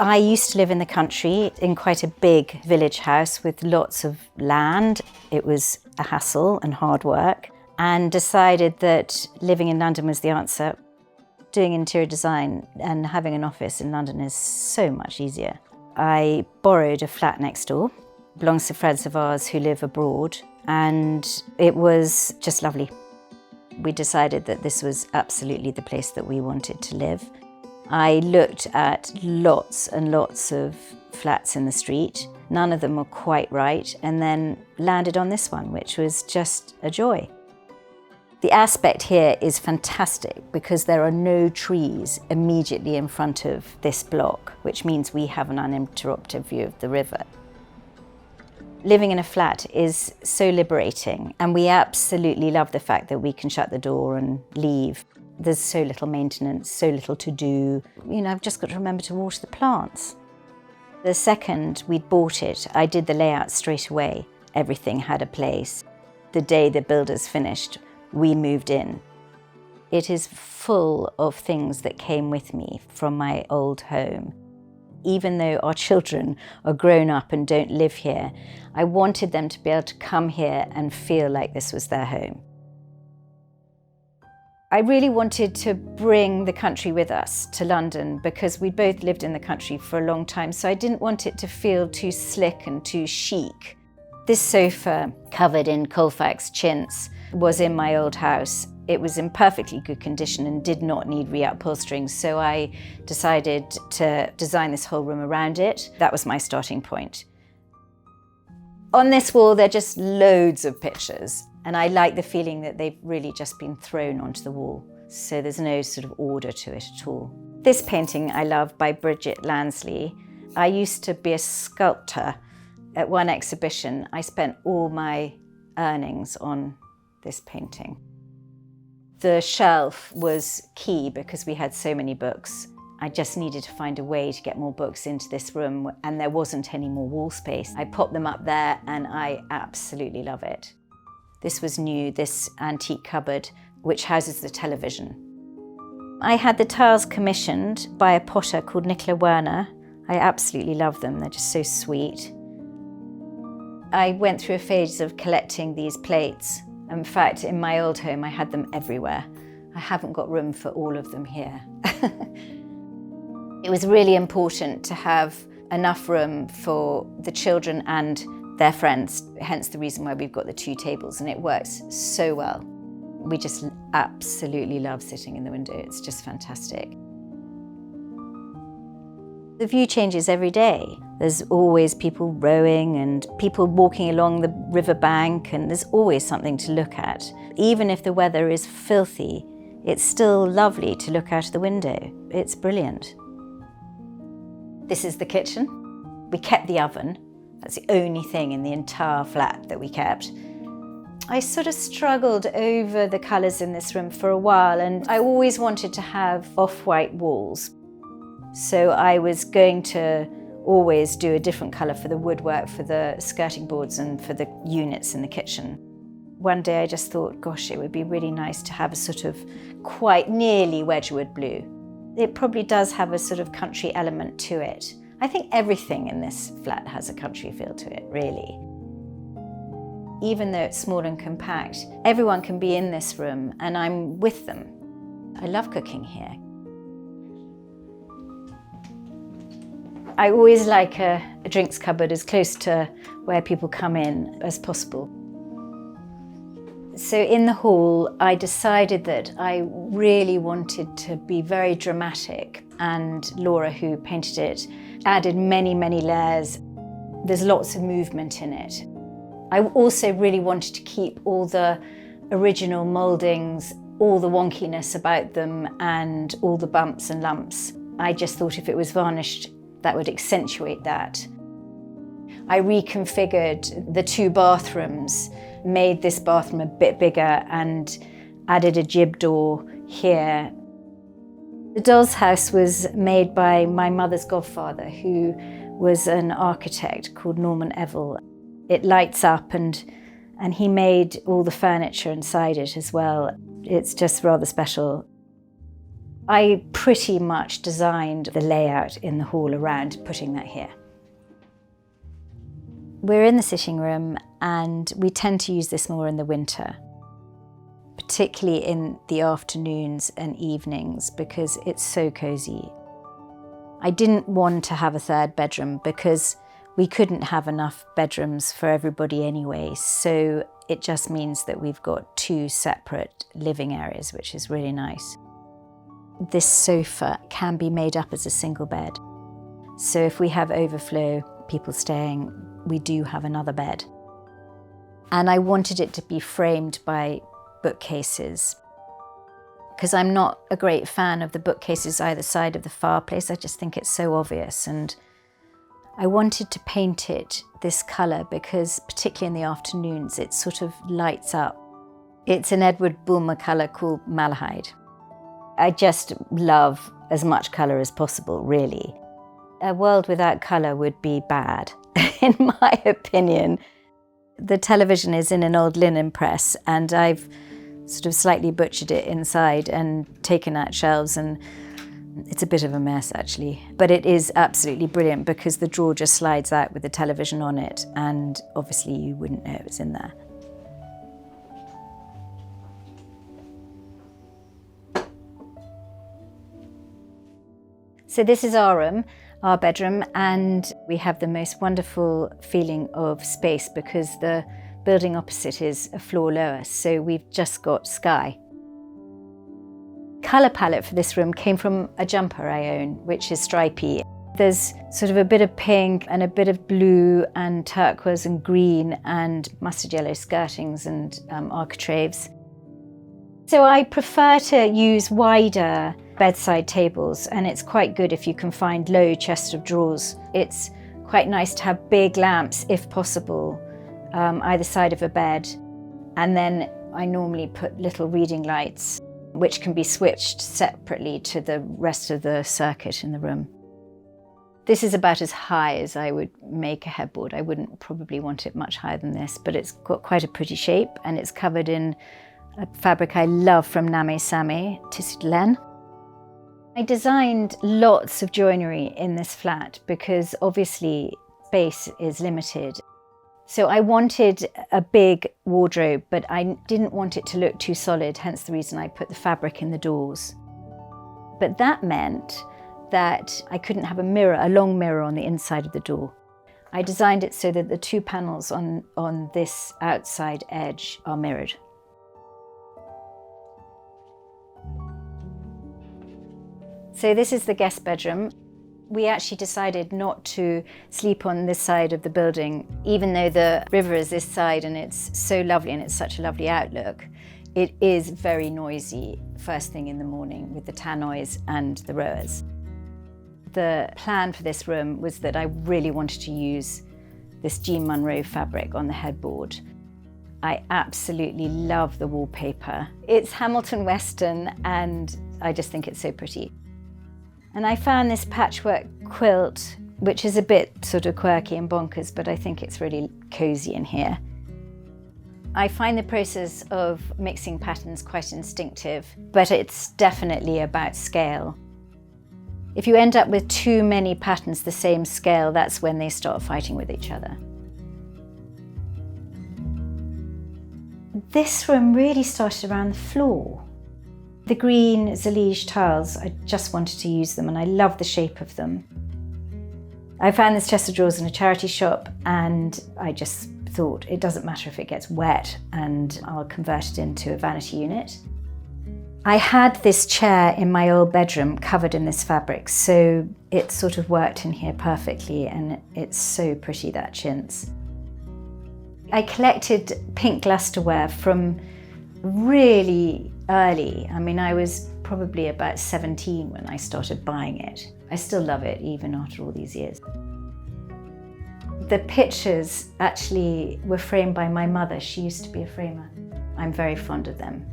I used to live in the country in quite a big village house with lots of land. It was a hassle and hard work, and decided that living in London was the answer. Doing interior design and having an office in London is so much easier. I borrowed a flat next door, belongs to friends of ours who live abroad, and it was just lovely. We decided that this was absolutely the place that we wanted to live. I looked at lots and lots of flats in the street. None of them were quite right, and then landed on this one, which was just a joy. The aspect here is fantastic because there are no trees immediately in front of this block, which means we have an uninterrupted view of the river. Living in a flat is so liberating, and we absolutely love the fact that we can shut the door and leave. There's so little maintenance, so little to do. You know, I've just got to remember to water the plants. The second we'd bought it, I did the layout straight away. Everything had a place. The day the builders finished, we moved in. It is full of things that came with me from my old home. Even though our children are grown up and don't live here, I wanted them to be able to come here and feel like this was their home. I really wanted to bring the country with us to London because we both lived in the country for a long time, so I didn't want it to feel too slick and too chic. This sofa, covered in Colfax chintz, was in my old house. It was in perfectly good condition and did not need reupholstering, so I decided to design this whole room around it. That was my starting point. On this wall, there are just loads of pictures, and I like the feeling that they've really just been thrown onto the wall, so there's no sort of order to it at all. This painting I love by Bridget Lansley. I used to be a sculptor. At one exhibition, I spent all my earnings on this painting. The shelf was key because we had so many books. I just needed to find a way to get more books into this room, and there wasn't any more wall space. I popped them up there and I absolutely love it. This was new, this antique cupboard, which houses the television. I had the tiles commissioned by a potter called Nicola Werner. I absolutely love them, they're just so sweet. I went through a phase of collecting these plates. In fact, in my old home, I had them everywhere. I haven't got room for all of them here. It was really important to have enough room for the children and their friends, hence the reason why we've got the two tables, and it works so well. We just absolutely love sitting in the window. It's just fantastic. The view changes every day. There's always people rowing and people walking along the riverbank, and there's always something to look at. Even if the weather is filthy, it's still lovely to look out of the window. It's brilliant. This is the kitchen. We kept the oven. That's the only thing in the entire flat that we kept. I sort of struggled over the colours in this room for a while, and I always wanted to have off-white walls. So I was going to always do a different colour for the woodwork, for the skirting boards and for the units in the kitchen. One day I just thought, gosh, it would be really nice to have a sort of quite nearly Wedgwood blue. It probably does have a sort of country element to it. I think everything in this flat has a country feel to it, really. Even though it's small and compact, everyone can be in this room and I'm with them. I love cooking here. I always like a drinks cupboard as close to where people come in as possible. So in the hall, I decided that I really wanted to be very dramatic, and Laura, who painted it, added many, many layers. There's lots of movement in it. I also really wanted to keep all the original mouldings, all the wonkiness about them, and all the bumps and lumps. I just thought if it was varnished, that would accentuate that. I reconfigured the two bathrooms, made this bathroom a bit bigger and added a jib door here. The doll's house was made by my mother's godfather, who was an architect called Norman Eville. It lights up and he made all the furniture inside it as well. It's just rather special. I pretty much designed the layout in the hall around putting that here. We're in the sitting room and we tend to use this more in the winter, particularly in the afternoons and evenings because it's so cosy. I didn't want to have a third bedroom because we couldn't have enough bedrooms for everybody anyway, so it just means that we've got two separate living areas, which is really nice. This sofa can be made up as a single bed. So if we have overflow, people staying, we do have another bed. And I wanted it to be framed by bookcases because I'm not a great fan of the bookcases either side of the fireplace. I just think it's so obvious. And I wanted to paint it this colour because particularly in the afternoons, it sort of lights up. It's an Edward Bulmer colour called Malahide. I just love as much colour as possible, really. A world without colour would be bad, in my opinion. The television is in an old linen press and I've sort of slightly butchered it inside and taken out shelves, and it's a bit of a mess actually. But it is absolutely brilliant because the drawer just slides out with the television on it and obviously you wouldn't know it was in there. So this is our room, our bedroom, and we have the most wonderful feeling of space because the building opposite is a floor lower, so we've just got sky. Colour palette for this room came from a jumper I own, which is stripy. There's sort of a bit of pink and a bit of blue and turquoise and green and mustard yellow skirtings and architraves. So I prefer to use wider bedside tables, and it's quite good if you can find low chest of drawers. It's quite nice to have big lamps, if possible, either side of a bed. And then I normally put little reading lights, which can be switched separately to the rest of the circuit in the room. This is about as high as I would make a headboard. I wouldn't probably want it much higher than this, but it's got quite a pretty shape and it's covered in a fabric I love from Name Same, Tissu de Laine. I designed lots of joinery in this flat because obviously space is limited. So I wanted a big wardrobe, but I didn't want it to look too solid, hence the reason I put the fabric in the doors. But that meant that I couldn't have a mirror, a long mirror on the inside of the door. I designed it so that the two panels on this outside edge are mirrored. So this is the guest bedroom. We actually decided not to sleep on this side of the building, even though the river is this side and it's so lovely and it's such a lovely outlook. It is very noisy first thing in the morning with the tannoys and the rowers. The plan for this room was that I really wanted to use this Jean Monroe fabric on the headboard. I absolutely love the wallpaper. It's Hamilton Western and I just think it's so pretty. And I found this patchwork quilt, which is a bit sort of quirky and bonkers, but I think it's really cozy in here. I find the process of mixing patterns quite instinctive, but it's definitely about scale. If you end up with too many patterns the same scale, that's when they start fighting with each other. This room really started around the floor. The green Zalige tiles, I just wanted to use them and I love the shape of them. I found this chest of drawers in a charity shop and I just thought it doesn't matter if it gets wet and I'll convert it into a vanity unit. I had this chair in my old bedroom covered in this fabric, so it sort of worked in here perfectly and it's so pretty, that chintz. I collected pink lustreware from really early. I mean, I was probably about 17 when I started buying it. I still love it even after all these years. The pictures actually were framed by my mother. She used to be a framer. I'm very fond of them.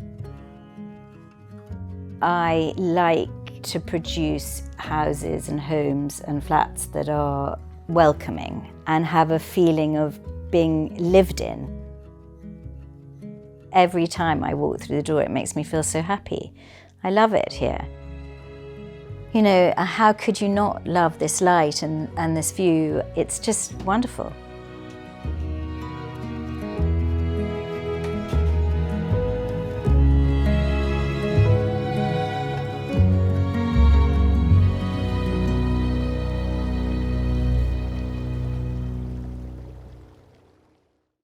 I like to produce houses and homes and flats that are welcoming and have a feeling of being lived in. Every time I walk through the door, it makes me feel so happy. I love it here. You know, how could you not love this light and this view? It's just wonderful.